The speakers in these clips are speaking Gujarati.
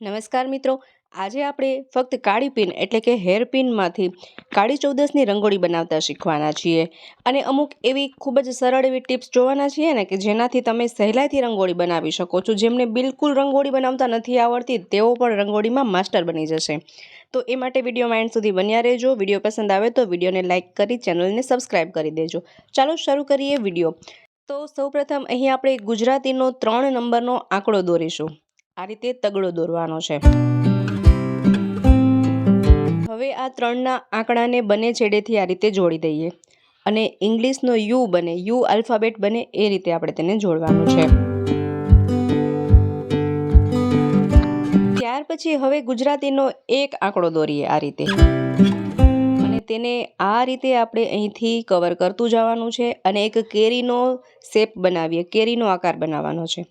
નમસ્કાર મિત્રો, આજે આપણે ફક્ત કાળી પિન એટલે કે હેર પિનમાંથી કાળી ચૌદસની રંગોળી બનાવતા શીખવાના છીએ. અને અમુક એવી ખૂબ જ સરળ એવી ટિપ્સ જોવાના છીએ ને કે જેનાથી તમે સહેલાઈથી રંગોળી બનાવી શકો છો. જેમને બિલકુલ રંગોળી બનાવતા નથી આવડતી તેઓ પણ રંગોળીમાં માસ્ટર બની જશે. તો એ માટે વિડીયોમાં એન્ડ સુધી બન્યા રહેજો. વિડીયો પસંદ આવે તો વિડીયોને લાઇક કરી ચેનલને સબસ્ક્રાઈબ કરી દેજો. ચાલો શરૂ કરીએ વિડીયો. તો સૌપ્રથમ અહીં આપણે ગુજરાતીનો 3 નંબરનો આંકડો દોરીશું. આ રીતે તગડો દોરવાનો છે. હવે આ 3ના આંકડાને બંને છેડેથી આ રીતે જોડી દઈએ અને ઇંગ્લિશનો યુ બને, યુ આલ્ફાબેટ બને એ રીતે આપણે તેને જોડવાનું છે. ત્યાર પછી હવે ગુજરાતીનો 1 આંકડો દોરીએ આ રીતે અને તેને આ રીતે આપણે અહીંથી કવર કરતું જવાનું છે અને એક કેરીનો શેપ બનાવીએ, કેરીનો આકાર બનાવવાનો છે.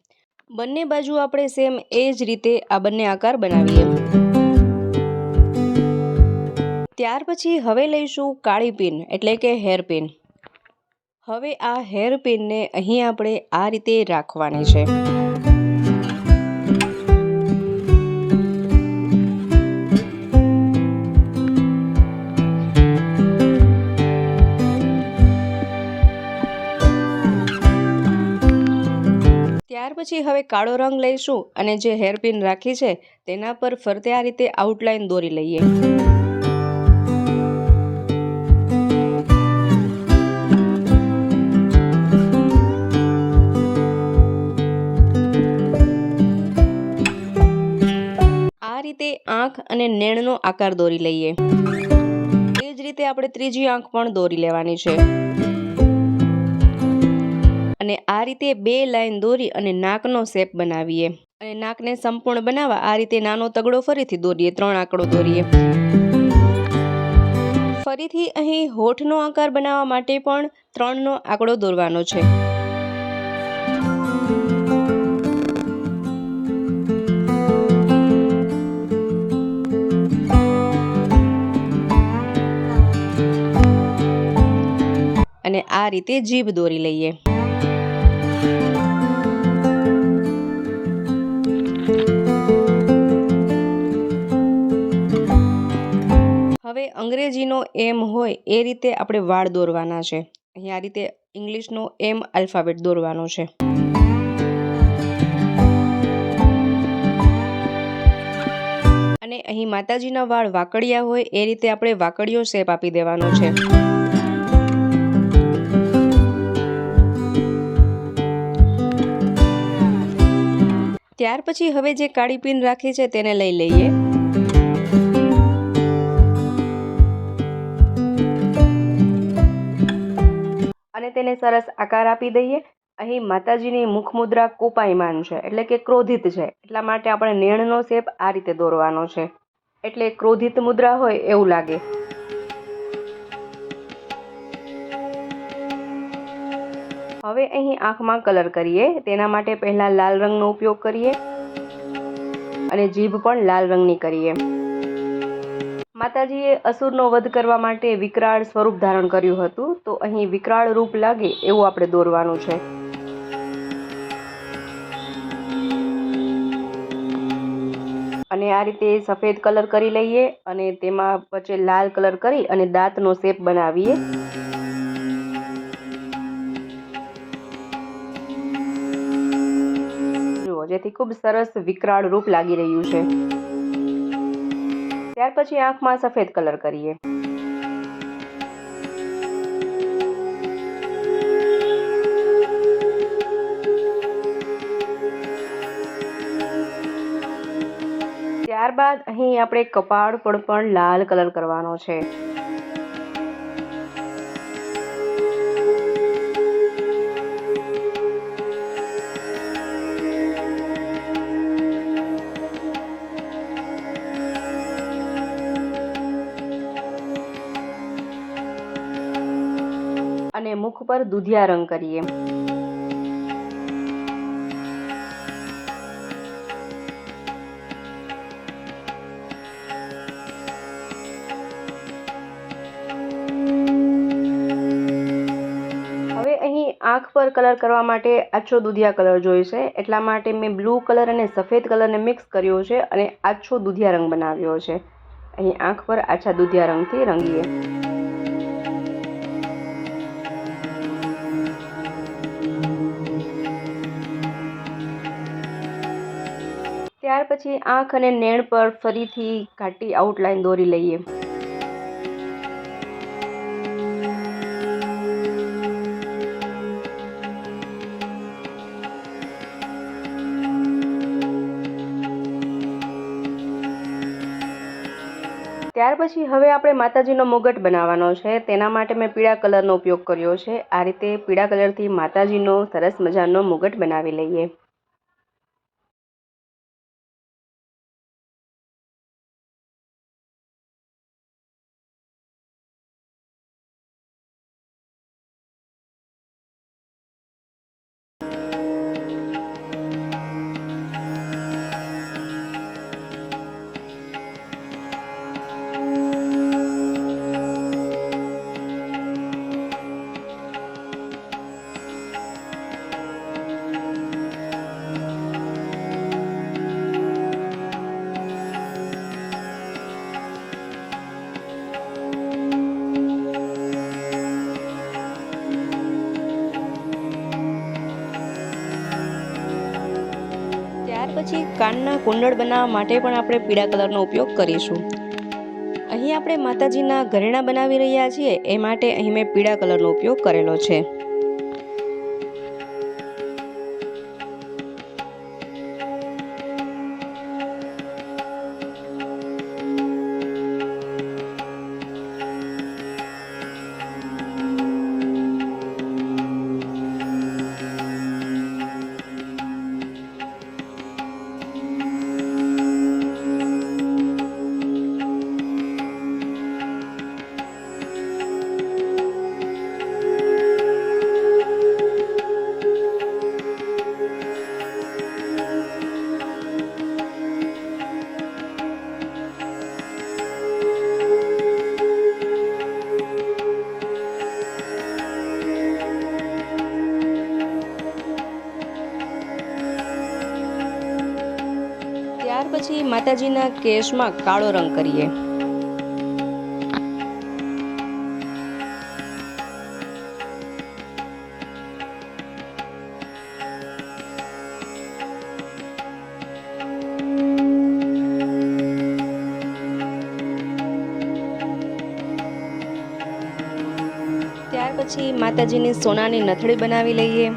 બંને બાજુ આપણે સેમ એ જ રીતે આ બંને આકાર બનાવીએ. ત્યાર પછી હવે લઈશું કાળી પિન એટલે કે હેર પિન. હવે આ હેર પિનને અહીં આપણે આ રીતે રાખવાની છે. ત્યાર પછી હવે કાળો રંગ લઈશું અને જે હેરપિન રાખી છે તેના પર ફરતે આ રીતે આઉટલાઈન દોરી લઈએ. આ રીતે આંખ અને નેણનો આકાર દોરી લઈએ. એ જ રીતે આપણે ત્રીજી આંખ પણ દોરી લેવાની છે. અને આ રીતે 2 લાઈન દોરી અને નાકનો શેપ બનાવીએ. અને નાકને સંપૂર્ણ બનાવવા આ રીતે નાનો તગડો ફરીથી દોરીએ, 3 આંકડો દોરીએ. ફરીથી અહીં હોઠનો આકાર બનાવવા માટે પણ 3નો આંકડો દોરવાનો છે. અને આ રીતે જીભ દોરી લઈએ. હવે અંગ્રેજીનો એમ હોય એ રીતે આપણે વાળ દોરવાના છે. અહીં આ રીતે ઇંગ્લિશનો એમ આલ્ફાબેટ દોરવાનો છે. અને અહીં માતાજીના વાળ વાકડિયા હોય એ રીતે આપણે વાકડિયો શેપ આપી દેવાનો છે. ત્યાર પછી હવે જે કાળી પિન રાખી છે તેને લઈ લઈએ. અને તેને સરસ આકાર આપી દઈએ. અહીં માતાજીની મુખ મુદ્રા કોપાયમાન છે એટલે કે ક્રોધિત છે. એટલા માટે આપણે નેણનો શેપ આ રીતે દોરવાનો છે. એટલે ક્રોધિત મુદ્રા હોય એવું લાગે. હવે અહીં આંખમાં કલર કરીએ. તેના માટે પહેલા લાલ રંગનો ઉપયોગ કરીએ અને જીભ પણ લાલ રંગની કરીએ. માતાજીએ અસુરનો વધ કરવા માટે વિકરાળ સ્વરૂપ ધારણ કર્યું હતું, તો અહીં વિકરાળ રૂપ લાગે એવું આપણે દોરવાનું છે. અને આ રીતે સફેદ કલર કરી લઈએ અને તેમાં વચ્ચે લાલ કલર કરી અને દાંતનો શેપ બનાવીએ. જુઓ, જેથી ખૂબ સરસ વિકરાળ રૂપ લાગી રહ્યું છે. ત્યાર પછી આંખમાં સફેદ કલર કરીએ. ત્યારબાદ અહીં આપણે કપાળ પર પણ લાલ કલર કરવાનો છે. અને મુખ પર દુધિયા રંગ કરીએ. આંખ પર કલર કરવા માટે આછો દૂધિયા કલર જોઈશે, એટલા માટે મેં બ્લુ કલર અને સફેદ કલરને મિક્સ કર્યો છે અને આછો દૂધિયા રંગ બનાવ્યો છે. અહીં આંખ પર આછા દૂધિયા રંગથી રંગીએ. ત્યાર પછી આંખ અને નેણ પર ફરીથી ઘાટી આઉટલાઈન દોરી લઈએ. ત્યાર પછી હવે આપણે માતાજીનો મુગટ બનાવવાનો છે. તેના માટે મેં પીળા કલરનો ઉપયોગ કર્યો છે. આ રીતે પીળા કલરથી માતાજીનો સરસ મજાનો મુગટ બનાવી લઈએ. ત્યાર પછી કાનના કુંડળ બનાવવા માટે પણ આપણે પીળા કલરનો ઉપયોગ કરીશું. અહીં આપણે માતાજીના ઘરેણાં બનાવી રહ્યા છીએ, એ માટે અહીં મેં પીળા કલરનો ઉપયોગ કરેલો છે. ત્યાર પછી માતાજીના કેશમાં કાળો રંગ કરીએ. ત્યાર પછી માતાજીની સોનાની નથડી બનાવી લઈએ.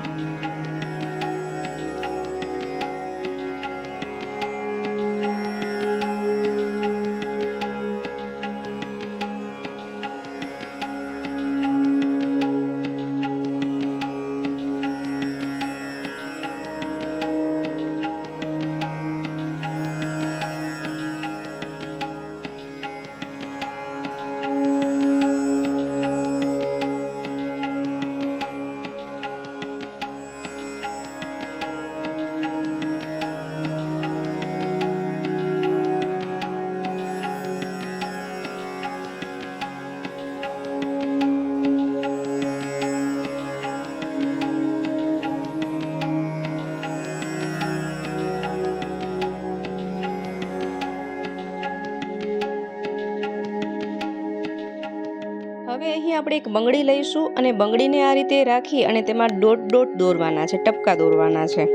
હવે અહીં આપણે એક બંગડી લઈશું અને બંગડીને આ રીતે રાખી અને તેમાં ડોટ ડોટ દોરવાના છે, ટપકા દોરવાના છે.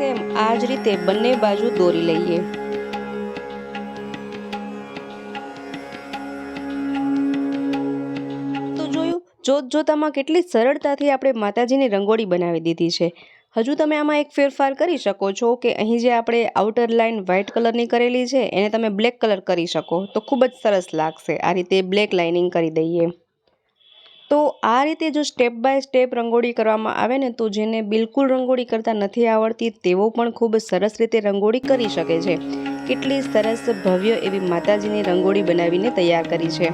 સેમ આ જ રીતે બંને બાજુ દોરી લઈએ। તો જોયું, જોતજોતામાં કેટલી સરળતાથી આપણે માતાજીની રંગોળી બનાવી દીધી છે। હજુ તમે આમાં એક ફેરફાર કરી શકો છો કે અહીં જે આપણે આઉટર લાઇન વ્હાઇટ કલરની કરેલી છે એને તમે બ્લેક કલર કરી શકો તો ખૂબ જ સરસ લાગશે। આ રીતે બ્લેક લાઇનિંગ કરી દઈએ। તો આ રીતે જો સ્ટેપ બાય સ્ટેપ રંગોળી કરવામાં આવે ને તો જેને બિલકુલ રંગોળી કરતા નથી આવડતી તેવો પણ ખૂબ સરસ રીતે રંગોળી કરી શકે છે। કેટલી સરસ ભવ્ય એવી માતાજીની રંગોળી બનાવીને તૈયાર કરી છે।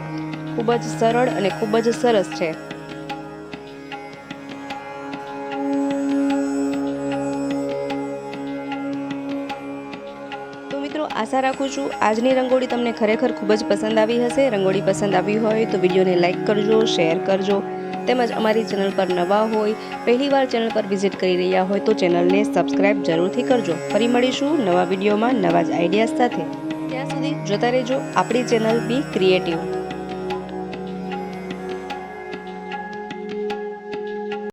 ખૂબ જ સરળ અને ખૂબ જ સરસ છે। આશા રાખું છું આજની રંગોળી તમને ખરેખર ખૂબ જ પસંદ આવી હશે। રંગોળી પસંદ આવી હોય તો વિડીયોને લાઇક કરજો, શેર કરજો, તેમજ અમારી ચેનલ પર નવા હોય, પહેલીવાર ચેનલ પર વિઝિટ કરી રહ્યા હોય તો ચેનલને સબસ્ક્રાઇબ જરૂરથી કરજો। ફરી મળીશું નવા વિડીયોમાં નવા જ આઈડિયાઝ સાથે। ત્યાં સુધી જોતા રહેજો આપણી ચેનલ બી ક્રિએટિવ।